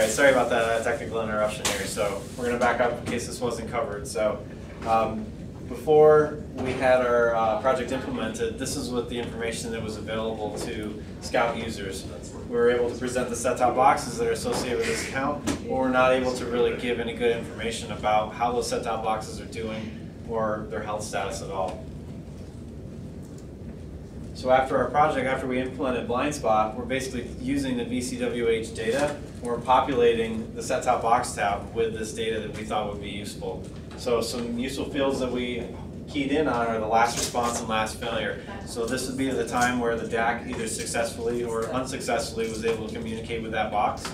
right, sorry about that technical interruption here. So we're going to back up in case this wasn't covered. So before we had our project implemented, this is what the information that was available to Scout users. We were able to present the set-top boxes that are associated with this account, but we're not able to really give any good information about how those set-top boxes are doing or their health status at all. So after our project, after we implemented BlindSpot, we're basically using the VCWH data, and we're populating the set-top box tab with this data that we thought would be useful. So some useful fields that we keyed in on are the last response and last failure. So this would be the time where the DAC either successfully or unsuccessfully was able to communicate with that box.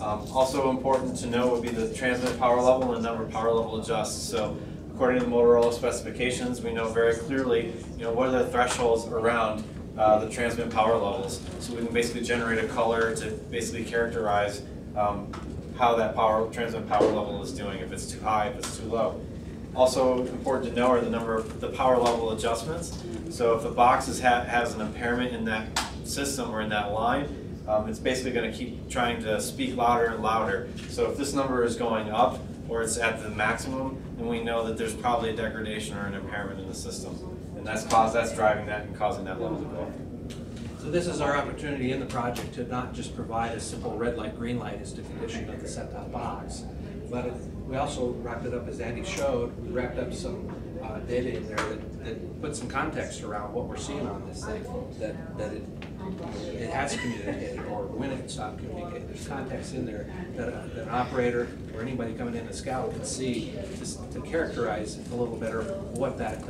Also important to know would be the transmit power level and number power level adjusts. So according to the Motorola specifications, we know very clearly, what are the thresholds around the transmit power levels. So we can basically generate a color to basically characterize how that transmit power level is doing, if it's too high, if it's too low. Also important to know are the power level adjustments. So if the box has an impairment in that system or in that line, it's basically going to keep trying to speak louder and louder. So if this number is going up or it's at the maximum, then we know that there's probably a degradation or an impairment in the system. And that's driving that and causing that level to go up. So this is our opportunity in the project to not just provide a simple red light, green light as to condition of the set-top box, but we also wrapped it up, as Andy showed, we wrapped up some data in there that put some context around what we're seeing on this thing, that it has communicated or when it stopped communicating. There's context in there that an operator or anybody coming in the Scout can see to characterize a little better what that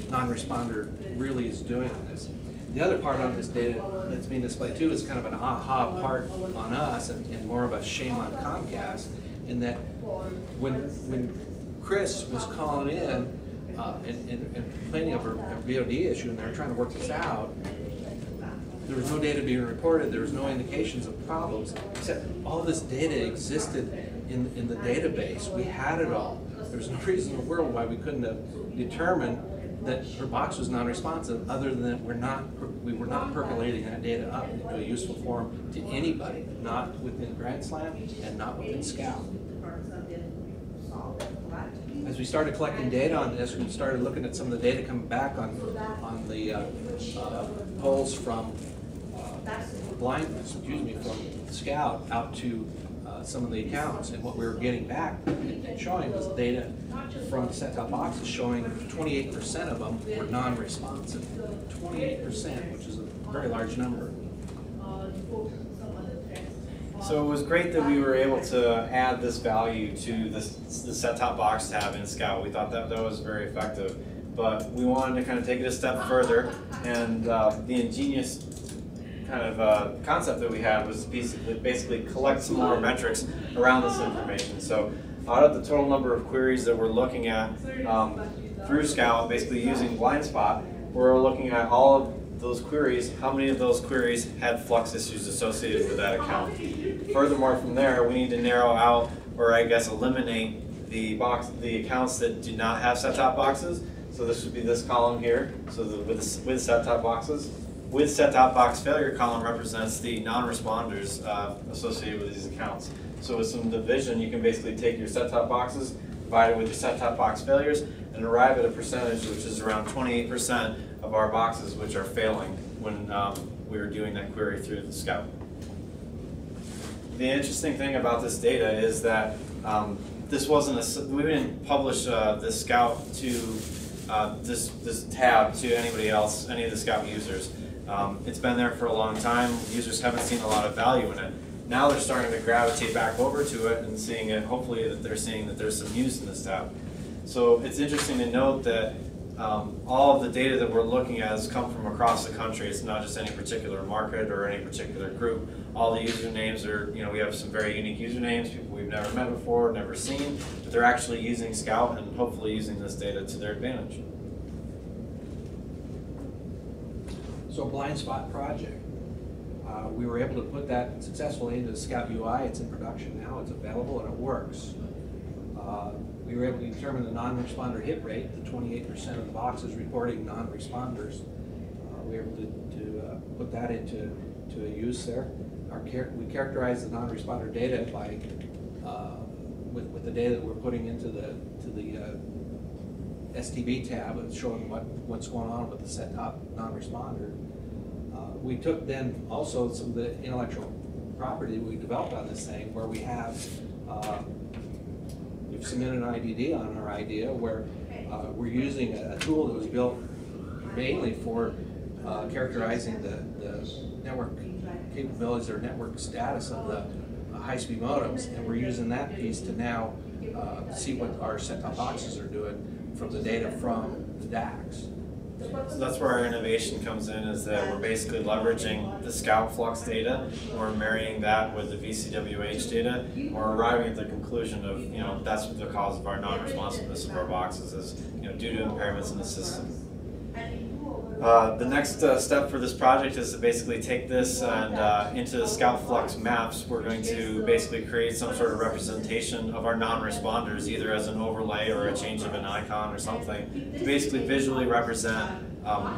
non-responder really is doing on this. The other part on this data that's being displayed too is kind of an aha part on us and more of a shame on Comcast, in that when Chris was calling in and complaining of a VOD issue and they were trying to work this out, there was no data being reported, there was no indications of problems, except all this data existed in the database. We had it all. There's no reason in the world why we couldn't have determined that her box was non-responsive, other than that we were not percolating that data up into a useful form to anybody, not within Grand Slam and not within Scout. As we started collecting data on this, we started looking at some of the data coming back on the polls from from Scout out to some of the accounts, and what we were getting back and showing was data from the set-top boxes showing 28% of them were non-responsive. 28%, which is a very large number. So it was great that we were able to add this value to the set-top box tab in Scout. We thought that was very effective, but we wanted to kind of take it a step further, and the ingenious kind of concept that we had was basically collect some more metrics around this information. So out of the total number of queries that we're looking at through Scout, basically using BlindSpot, we're looking at all of those queries, how many of those queries had flux issues associated with that account. Furthermore, from there, we need to narrow out, or I guess eliminate the accounts that do not have set-top boxes. So this would be this column here, so with set-top boxes. With set-top box failure column represents the non-responders associated with these accounts. So with some division, you can basically take your set-top boxes, divide it with your set-top box failures, and arrive at a percentage which is around 28% of our boxes which are failing when we were doing that query through the Scout. The interesting thing about this data is that this wasn't we didn't publish this Scout to this tab to anybody else, any of the Scout users. It's been there for a long time. Users haven't seen a lot of value in it. Now they're starting to gravitate back over to it and seeing it. Hopefully that they're seeing that there's some use in this tab. So it's interesting to note that all of the data that we're looking at has come from across the country. It's not just any particular market or any particular group. All the usernames are, we have some very unique usernames, people we've never met before, never seen, but they're actually using Scout and hopefully using this data to their advantage. So BlindSpot project. We were able to put that successfully into the Scout UI. It's in production now, it's available, and it works. We were able to determine the non-responder hit rate, the 28% of the boxes reporting non-responders. We were able to put that into a use there. we characterize the non-responder data by with the data that we're putting into the STB tab. It's showing what's going on with the set-top non-responder. We took then also some of the intellectual property we developed on this thing, where we have we've submitted an IDD on our idea, where we're using a tool that was built mainly for characterizing the network capabilities or network status of the high-speed modems, and we're using that piece to now see what our set-top boxes are doing from the data from the DACs. So that's where our innovation comes in, is that we're basically leveraging the Scout Flux data, we're marrying that with the VCWH data, and we're arriving at the conclusion of, you know, that's the cause of our non-responsiveness of our boxes, is, you know, due to impairments in the system. The next step for this project is to basically take this and into the Scout Flux maps, we're going to basically create some sort of representation of our non-responders, either as an overlay or a change of an icon or something, to basically visually represent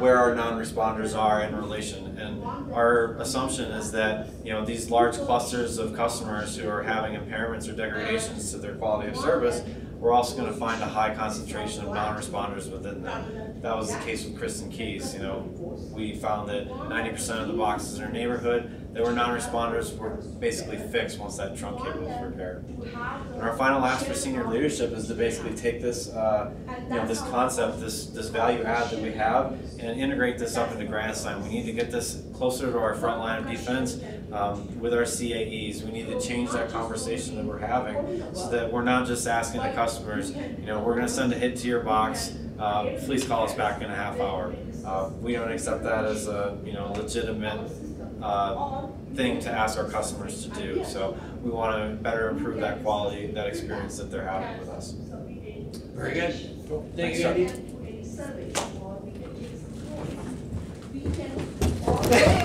where our non-responders are in relation. And our assumption is that, you know, these large clusters of customers who are having impairments or degradations to their quality of service, we're also going to find a high concentration of non-responders within them. That was the case with Kristen Keys. You know, we found that 90% of the boxes in our neighborhood that were non-responders were basically fixed once that trunk cable was repaired. And our final ask for senior leadership is to basically take this, you know, this concept, this value add that we have, and integrate this up into Grandstein. We need to get this closer to our front line of defense with our CAEs. We need to change that conversation that we're having, so that we're not just asking the customers, you know, we're going to send a hit to your box, please call us back in a half hour. We don't accept that as a, you know, legitimate thing to ask our customers to do. So we want to better improve that quality, that experience that they're having with us. Very good. Cool. Thank you, Andy.